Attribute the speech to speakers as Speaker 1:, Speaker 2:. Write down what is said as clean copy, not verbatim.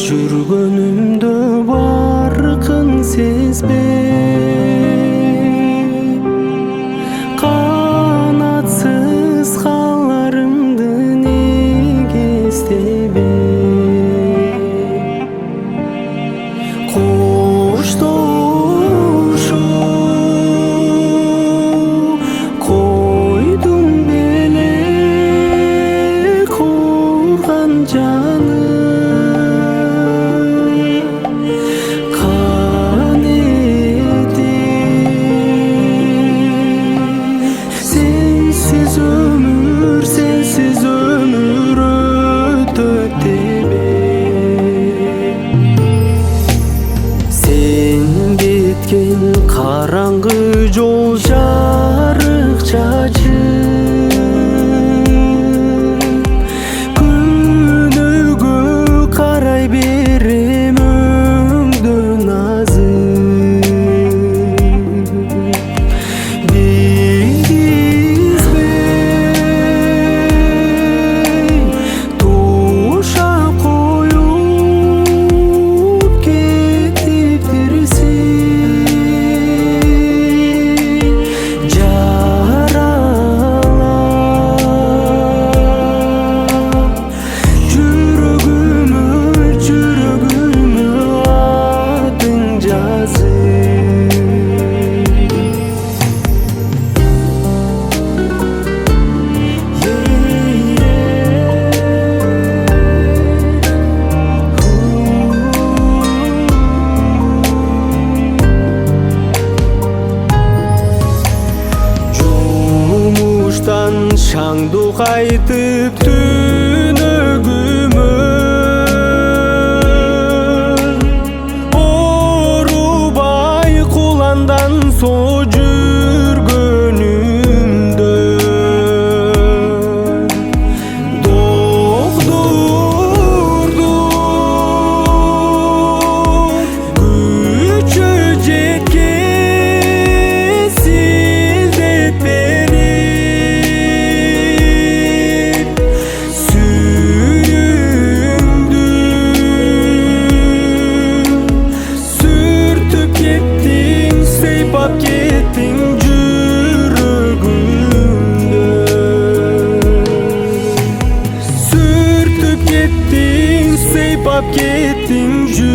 Speaker 1: Жүргөнүмдө баркын сезбей, канатсыз каларымды неге эстебей, коштошуп койдум беле курган жаным. Sensiz ömür ötüp debe, sen ketken karаңгы жол жарык чачып, күнөөгө карай берем өңдөн азып. Шаңду кайтып түнөгүмө, оорубай куландан со жүргөнүмдө, доктурдун күчү жеткен силдетпени кеттің жүрөгүмдө, сүртүп кеттің, сыйпап кеттің жүрөгүмдө.